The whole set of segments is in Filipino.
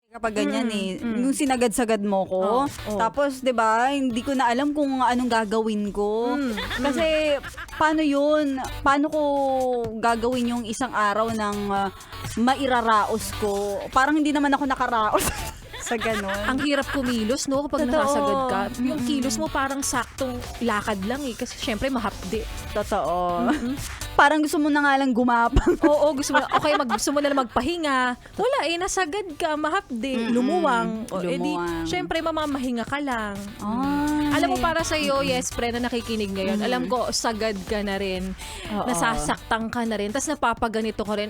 Kapag ganyan yung sinagad-sagad mo ko. Tapos, 'di ba, hindi ko na alam kung anong gagawin ko. Kasi paano 'yun? Paano ko gagawin yung isang araw ng mairaraos ko? Parang hindi naman ako nakaraos sa ganun. Ang hirap kumilos, no? Kapag Totoo. nakasagad ka. Yung kilos mo parang saktong lakad lang eh. Kasi syempre mahapdi. Totoo. Parang gusto mo na nga lang gumapang. Oo, gusto mo na, okay, gusto mo na lang magpahinga. Wala eh, nasagad ka, mahapdi, lumuwang. O, edi, Lumuwang. syempre mamamahinga ka lang. Ay. Alam mo para sa iyo, yes, pre, na nakikinig ngayon. Alam ko, sagad ka na rin. Oo. Nasasaktan ka na rin. Tapos napapaganito ka rin.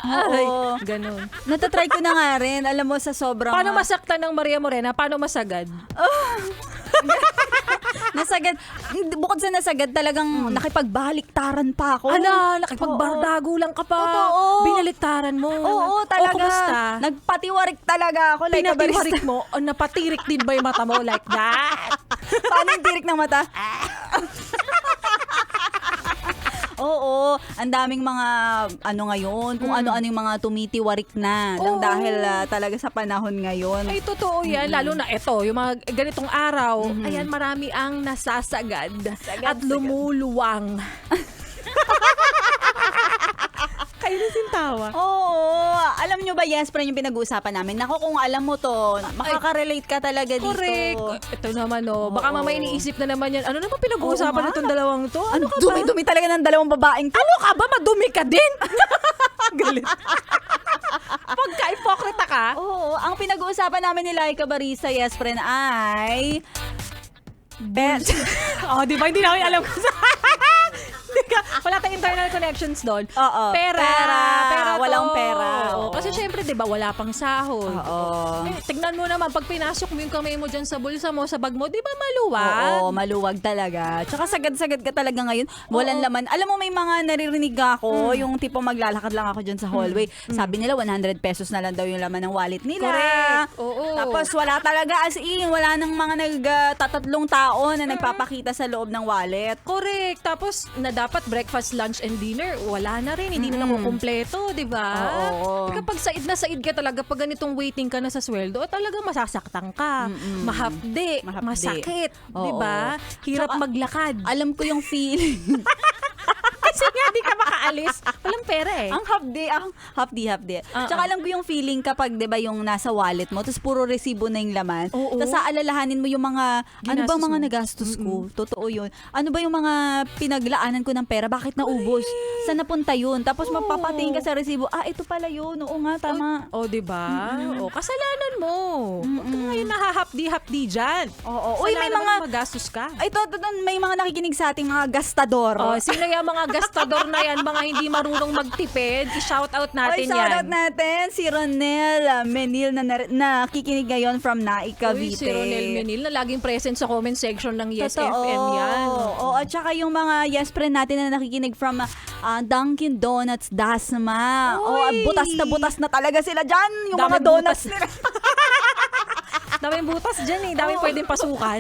Ay, Oo. ganun. Natatry ko na nga rin. Alam mo, sa sobrang... Paano masaktan ng Maria Morena? Paano masagad? Nasagad. Bukod sa nasagad, talagang nakipagbaliktaran pa ako. Ala, nakipagbardago lang ka pa. Totoo. Binaliktaran mo. Oo, talaga. O, kumusta? Nagpatiwarik talaga ako. Like a barista. Pinatiwarik mo, o napatirik din ba yung mata mo like that? Paano yung tirik ng mata? Oo, ang daming mga ano ngayon, kung ano-ano yung mga tumitiwarik na lang Oo. dahil talaga sa panahon ngayon. Ay, totoo yan. Lalo na ito, yung mga ganitong araw, ayan, marami ang nasasagad at lumuluwang. Kayo na sintawa. Oo, alam nyo ba, yes, friend, yung pinag-uusapan namin. Nako, kung alam mo to, makaka-relate ka talaga dito. Correct. Ito naman, oh. Baka Oo. mamaya iniisip na naman yan. Ano naman pinag-uusapan Oo nga. nitong dalawang to? Ang Ano ka ba? dumi-dumi talaga ng dalawang babaeng to. Ano ka ba? Madumi ka din? Galit. Pagka-ipokrita ka? Oo, ang pinag-uusapan namin ni Laika Barisa, yes, friend, ay... Oh, di ba? Hindi namin alam kung sa... Wala tayong internal connections doon. Oo. Pera. Pera. to. Walang pera. Oo. Kasi syempre, di ba, wala pang sahod. Oo. Eh, tignan mo naman, pag pinasok mo yung kamay mo dyan sa bulsa mo, sa bag mo, di ba maluwag? Oo, maluwag talaga. Tsaka sagad-sagad ka talaga ngayon. Walang laman. Alam mo, may mga naririnig ako, yung tipo maglalakad lang ako dyan sa hallway. Sabi nila, 100 pesos na lang daw yung laman ng wallet nila. Correct. Oo. Tapos wala talaga, as in, wala nang mga nagtatatlong tao na nagpapakita sa loob ng wallet. Correct. Tapos, na dapat breakfast, lunch, and dinner, wala na rin. Hindi na kumpleto, di ba? Oo. Kapag said na said ka talaga, pag ganitong waiting ka na sa sweldo, talaga masasaktan ka. Mahapdi. Mahapdi. Masakit. Oo. Di ba? Hirap Tsaka, maglakad. Alam ko yung feeling. Kasi nga, di ka makaalis. Walang pera eh. Ang hapdi. Tsaka alam ko yung feeling kapag, di ba, yung nasa wallet mo, tapos puro resibo na yung laman. Oo. Tapos aalalahanin mo yung mga, ano ba Ginastos mga mo. nagastos ko? Totoo yun. Ano ba yung mga pinaglaanan ko ng pera? Bakit naubos? Saan napunta yun? Tapos mapapatingin ka sa resibo, ito pala yun. Oo nga, tama. O, di ba? O, kasalanan mo. Huwag ka ngayon nahahapdi-hapdi dyan. Oo. Uy, may Kasalanan mga, mo magastos ka. ay, may mga nakikinig sa ating mga gastador. Oh, sino yung mga gastador na yan, mga hindi marunong magtipid? I-shout out natin yan. Shoutout natin si Ronel Menil na nakikinig ngayon from Nai, Uy, Cavite. si Ronel Menil na laging present sa comment section ng Yes Totoo. FM yan. Oo, at saka yung mga yes friend natin na nakikinig from Dunkin Donuts, Dasma. Uy! Butas na talaga sila dyan. Yung mga Daming donuts butas. nila. Daming butas dyan eh. Daming pwedeng pasukan.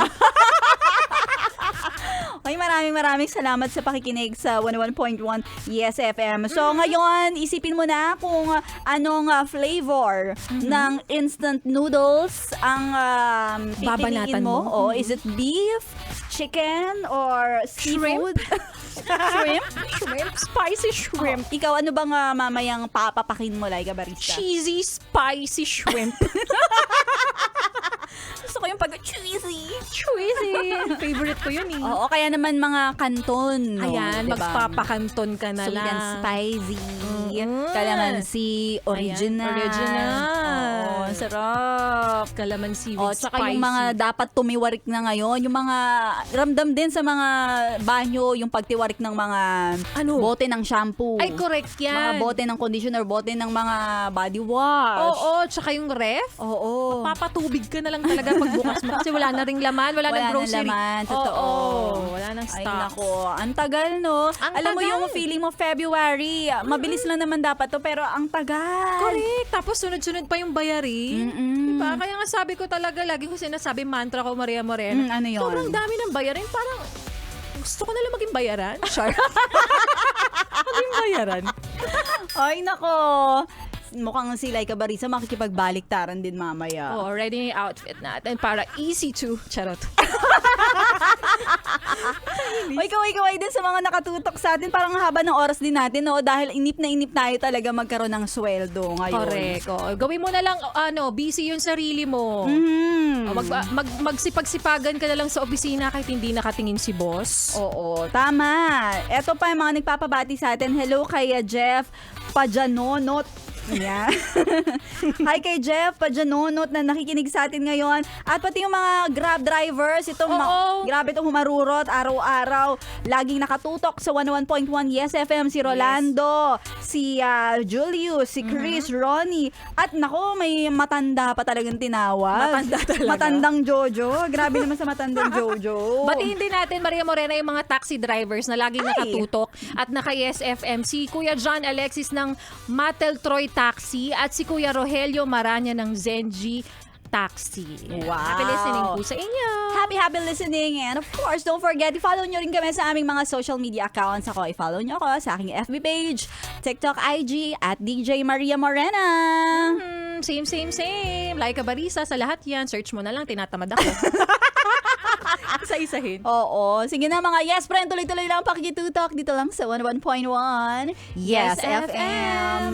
Okay, maraming salamat sa pakikinig sa 101.1 Yes FM. So ngayon, isipin mo na kung anong flavor ng instant noodles ang pipiliin Babanatan mo. mo? Is it beef, chicken, or seafood? Shrimp? Shrimp. Spicy shrimp. Ikaw, ano bang mamayang papapakin mo, Laika Barista? Cheesy spicy shrimp. Gusto ko yung pag-cheesy. Cheesy. Favorite ko yun eh. Oo, kaya naman mga kanton. No? Ayan, Diba? magpapakanton ka na Sweet lang. and spicy. Mm. Kalamansi, original. Ayan, original. Oo, sarap. Kalamansi O, with tsaka spicy. yung mga dapat tumiwarik na ngayon, yung mga ramdam din sa mga banyo, yung pagtiwarik ng mga Ano? bote ng shampoo. Ay, correct Mga yan. bote ng conditioner, bote ng mga body wash. Oo, tsaka yung ref. Oo. Papatubig ka na lang talaga pagbukas mo kasi wala na ring laman, wala nang Wala grocery. na laman, totoo. Oo, wala nang Ay, stock. nako. Ang tagal, no? Ang Alam mo tagal. yung feeling mo February. Mabilis lang naman dapat to, pero ang tagal. Correct. Tapos sunod-sunod pa yung bayarin. Diba? Kaya nga sabi ko talaga, lagi ko sinasabi mantra ko, Maria Morena. Ano yun? Sobrang dami ng bayarin. Parang gusto ko na lang maging bayaran. Sure. Maging bayaran. Ay, nako. mukhang si Laika Barisa makikipagbaliktaran din mamaya. Oh, ready na yung outfit natin para easy to. Charot. O ikaw ay din sa mga nakatutok sa atin, parang haba ng oras din natin, no? Dahil inip na inip tayo talaga magkaroon ng sweldo ngayon. Correct. Oh, gawin mo na lang, busy yung sarili mo. Mhm. Oh, magsipag-sipagan ka na lang sa opisina kahit hindi nakatingin si boss. Oo, tama. Eto pa yung mga nagpapabati sa atin. Hello kay Jeff Pajanonot. Yeah. Hi kay Jeff Pajanonot na nakikinig sa atin ngayon. At pati yung mga Grab drivers, grabe itong humarurot araw-araw. Laging nakatutok sa 101.1 Yes FM, si Rolando, si Julius, si Chris, Ronnie. At nako, may matanda pa talagang tinawag. Matanda talaga. Matandang Jojo. Grabe naman sa matandang Jojo. Batiin din natin, Maria Morena, yung mga taxi drivers na laging nakatutok at naka-Yes FM. Si Kuya John Alexis ng Matel Troy Taxi at si Kuya Rogelio Maranya ng Zenji Taxi. Wow. Happy listening po sa inyo. Happy listening. And of course, don't forget, i-follow nyo rin kami sa aming mga social media accounts. Ako, i-follow nyo ako sa aking FB page, TikTok, IG, at DJ Maria Morena. Same. Laika Barisa, sa lahat yan. Search mo na lang, tinatamad ako. Isa-isahin. Oo. Sige na mga yes, friend. Tuloy-tuloy lang pakikitutok dito lang sa 101.1 Yes FM.